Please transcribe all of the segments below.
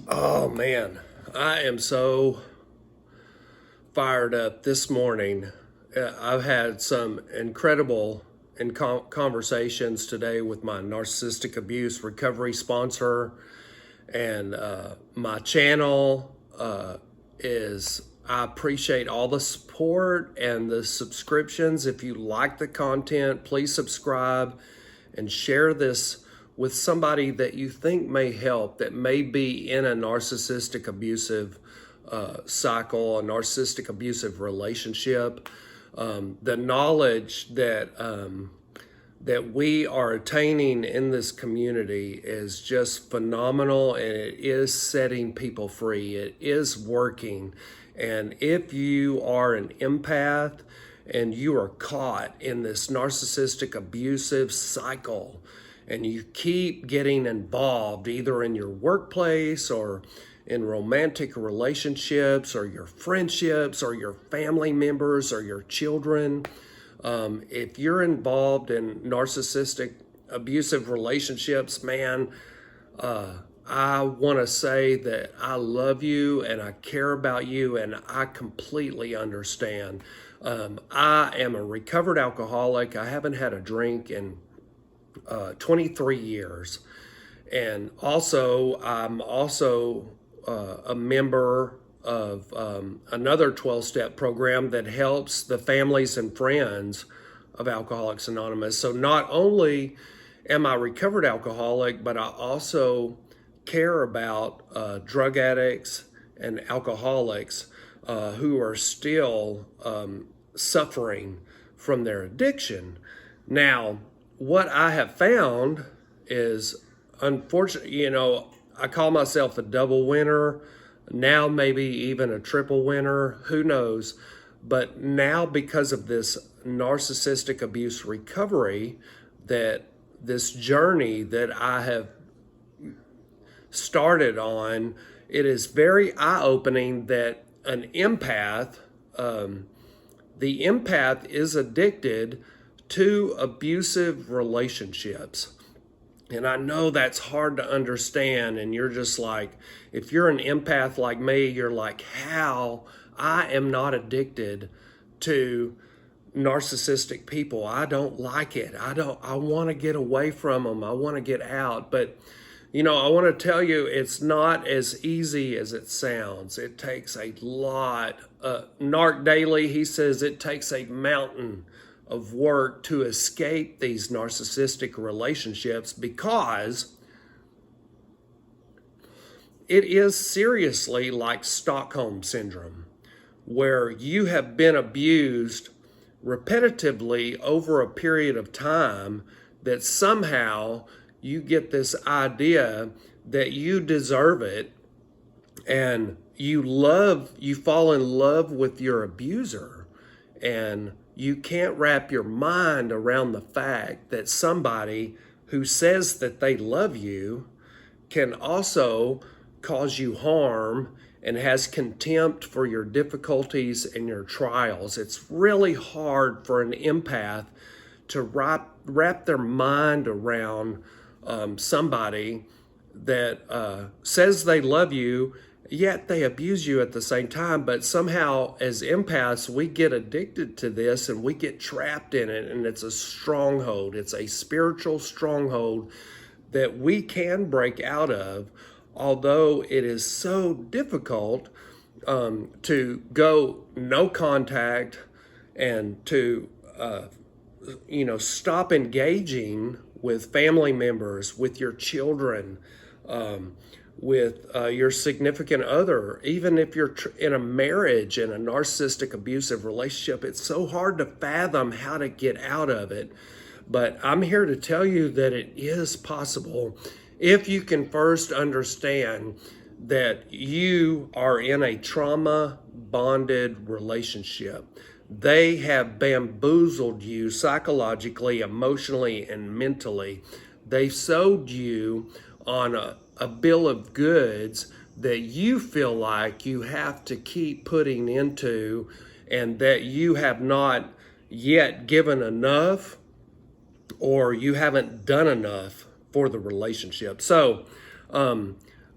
Oh man, I am so fired up this morning. I've had some incredible conversations today with my narcissistic abuse recovery sponsor, and my channel is. I appreciate all the support and the subscriptions. If you like the content, please subscribe and share this with somebody that you think may help, that may be in a narcissistic abusive cycle, a narcissistic abusive relationship. The knowledge that we are attaining in this community is just phenomenal, and it is setting people free. It is working. And if you are an empath and you are caught in this narcissistic abusive cycle, and you keep getting involved either in your workplace or in romantic relationships or your friendships or your family members or your children, if you're involved in narcissistic abusive relationships, man, I want to say that I love you and I care about you, and I completely understand. I am a recovered alcoholic. I haven't had a drink in 23 years. And also, I'm also a member of another 12-step program that helps the families and friends of Alcoholics Anonymous. So not only am I a recovered alcoholic, but I also care about drug addicts and alcoholics who are still suffering from their addiction. Now, what I have found is, unfortunately, I call myself a double winner, now maybe even a triple winner, who knows? But now, because of this narcissistic abuse recovery, that this journey that I have started on, it is very eye-opening that an empath, the empath is addicted to abusive relationships. And I know that's hard to understand, and you're just like, if you're an empath like me, you're like, how? I am not addicted to narcissistic people. I don't like it. I want to get away from them. I want to get out. But, I want to tell you, it's not as easy as it sounds. It takes a lot. Narc Daily, he says it takes a mountain of work to escape these narcissistic relationships, because it is seriously like Stockholm syndrome, where you have been abused repetitively over a period of time, that somehow you get this idea that you deserve it, and you fall in love with your abuser, and you can't wrap your mind around the fact that somebody who says that they love you can also cause you harm and has contempt for your difficulties and your trials. It's really hard for an empath to wrap their mind around somebody that says they love you, yet they abuse you at the same time. But somehow, as empaths, we get addicted to this and we get trapped in it, and it's a stronghold. It's a spiritual stronghold that we can break out of, although it is so difficult to go no contact and to stop engaging with family members, with your children, with your significant other. Even if you're in a marriage, in a narcissistic abusive relationship, it's so hard to fathom how to get out of it. But I'm here to tell you that it is possible if you can first understand that you are in a trauma bonded relationship. They have bamboozled you psychologically, emotionally, and mentally. They sold you on a bill of goods that you feel like you have to keep putting into, and that you have not yet given enough, or you haven't done enough for the relationship. So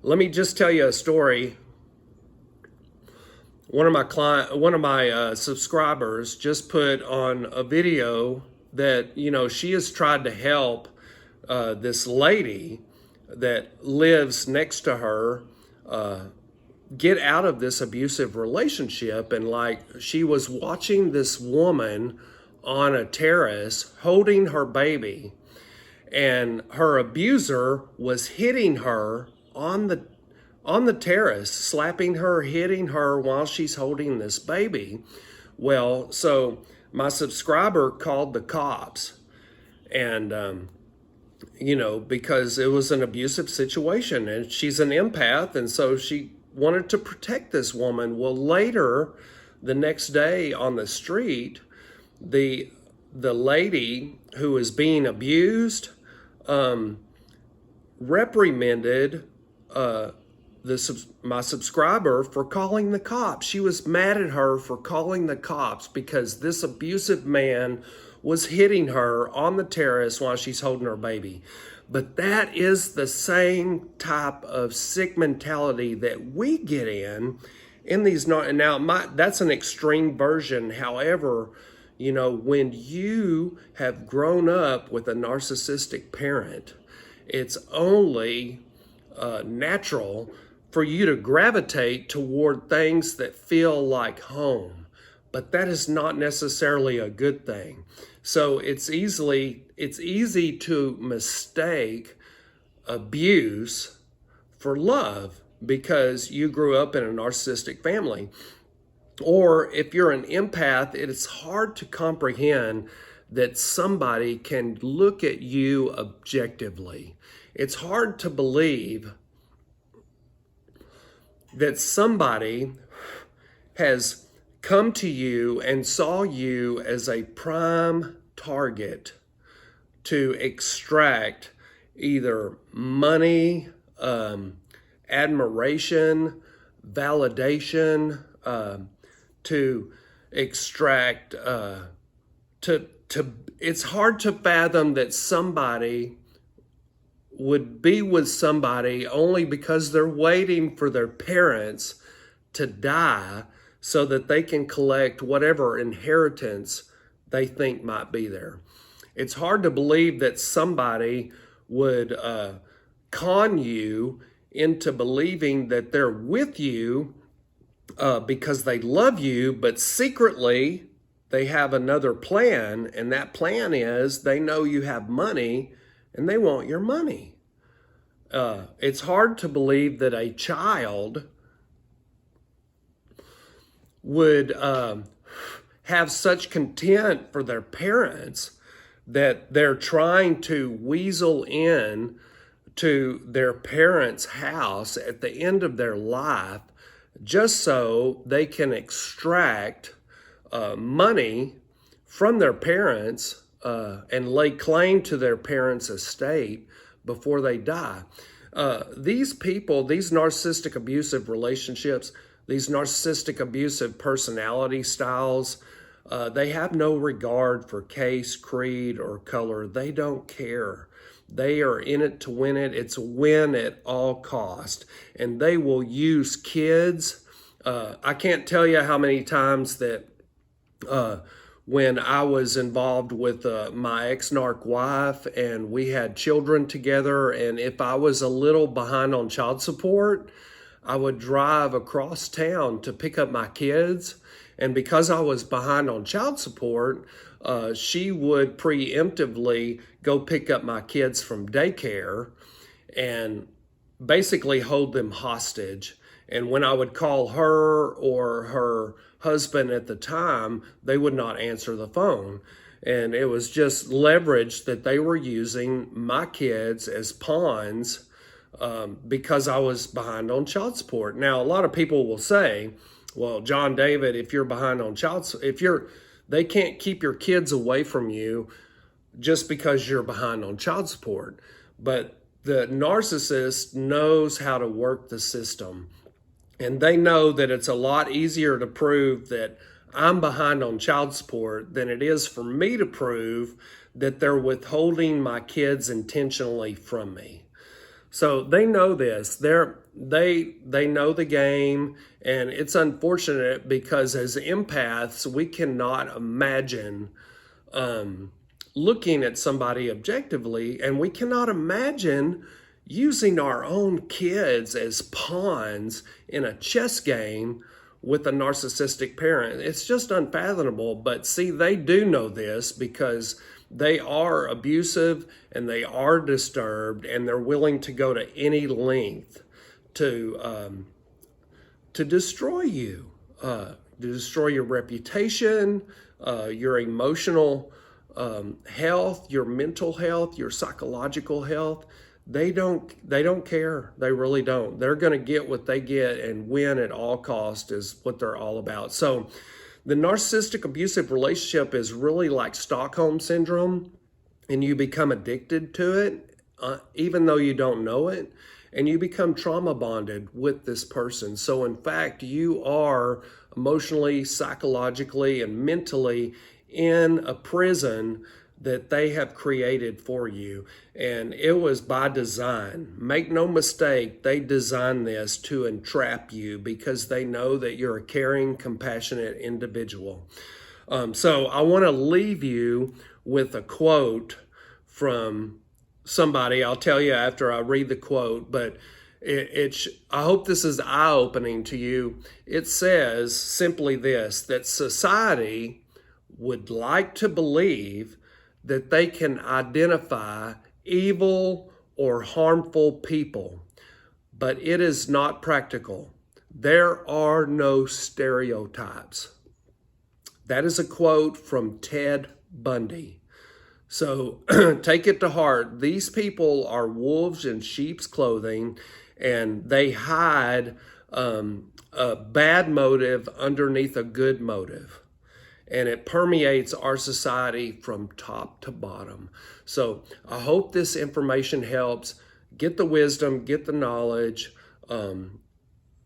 Let me just tell you a story. One of my subscribers just put on a video that she has tried to help this lady that lives next to her get out of this abusive relationship, and like she was watching this woman on a terrace holding her baby, and her abuser was hitting her on the terrace, slapping her, hitting her while she's holding this baby. Well, so my subscriber called the cops, and because it was an abusive situation, and she's an empath, and so she wanted to protect this woman. Well, later, the next day on the street, the lady who was being abused reprimanded my subscriber for calling the cops. She was mad at her for calling the cops because this abusive man was hitting her on the terrace while she's holding her baby. But that is the same type of sick mentality that we get in these. That's an extreme version. However, when you have grown up with a narcissistic parent, it's only natural for you to gravitate toward things that feel like home, but that is not necessarily a good thing. So it's easy to mistake abuse for love because you grew up in a narcissistic family. Or if you're an empath, it is hard to comprehend that somebody can look at you objectively. It's hard to believe that somebody has come to you and saw you as a prime target to extract either money, admiration, validation, to extract, it's hard to fathom that somebody would be with somebody only because they're waiting for their parents to die so that they can collect whatever inheritance they think might be there. It's hard to believe that somebody would con you into believing that they're with you because they love you, but secretly they have another plan, and that plan is they know you have money and they want your money. It's hard to believe that a child would have such contempt for their parents that they're trying to weasel in to their parents' house at the end of their life just so they can extract money from their parents and lay claim to their parents' estate before they die. These people, these narcissistic abusive relationships, these narcissistic abusive personality styles, they have no regard for caste, creed, or color. They don't care. They are in it to win it. It's a win at all cost. And they will use kids. I can't tell you how many times that when I was involved with my ex-narc wife and we had children together, and if I was a little behind on child support, I would drive across town to pick up my kids. And because I was behind on child support, she would preemptively go pick up my kids from daycare and basically hold them hostage. And when I would call her or her husband at the time, they would not answer the phone. And it was just leverage that they were using my kids as pawns because I was behind on child support. Now, a lot of people will say, well, John David, if you're behind on child support, they can't keep your kids away from you just because you're behind on child support. But the narcissist knows how to work the system. And they know that it's a lot easier to prove that I'm behind on child support than it is for me to prove that they're withholding my kids intentionally from me. So they know this. They know the game, and it's unfortunate because as empaths, we cannot imagine looking at somebody objectively, and we cannot imagine using our own kids as pawns in a chess game with a narcissistic parent. It's just unfathomable. But see, they do know this because they are abusive and they are disturbed, and they're willing to go to any length to destroy you, to destroy your reputation, your emotional health, your mental health, your psychological health. They don't care. They really don't. They're going to get what they get and win at all cost is what they're all about. So the narcissistic abusive relationship is really like Stockholm syndrome, and you become addicted to it, even though you don't know it, and you become trauma bonded with this person. So in fact, you are emotionally, psychologically, and mentally in a prison that they have created for you. And it was by design. Make no mistake, they designed this to entrap you because they know that you're a caring, compassionate individual. So I want to leave you with a quote from somebody. I'll tell you after I read the quote, but I hope this is eye-opening to you. It says simply this, that society would like to believe that they can identify evil or harmful people, but it is not practical. There are no stereotypes. That is a quote from Ted Bundy. So take it to heart. These people are wolves in sheep's clothing, and they hide a bad motive underneath a good motive. And it permeates our society from top to bottom. So I hope this information helps. Get the wisdom, get the knowledge,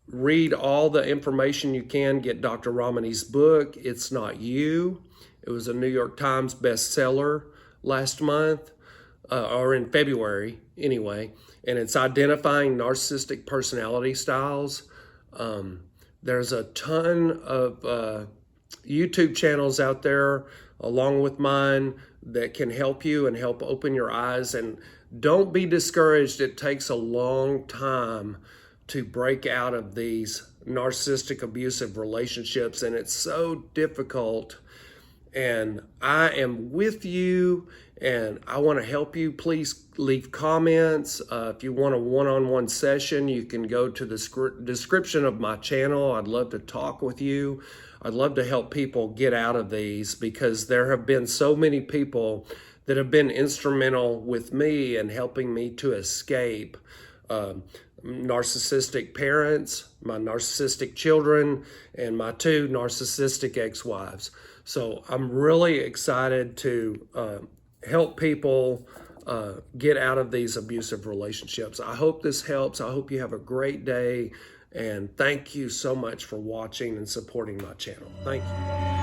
read all the information you can. Get Dr. Ramani's book, It's Not You. It was a New York Times bestseller last month, or in February anyway. And it's identifying narcissistic personality styles. There's a ton of YouTube channels out there along with mine that can help you and help open your eyes. And don't be discouraged. It takes a long time to break out of these narcissistic abusive relationships, and it's so difficult. And I am with you, and I want to help you. Please leave comments. If you want a one-on-one session, you can go to the description of my channel. I'd love to talk with you. I'd love to help people get out of these, because there have been so many people that have been instrumental with me in helping me to escape narcissistic parents, my narcissistic children, and my 2 narcissistic ex-wives. So I'm really excited to help people get out of these abusive relationships. I hope this helps. I hope you have a great day. And thank you so much for watching and supporting my channel. Thank you.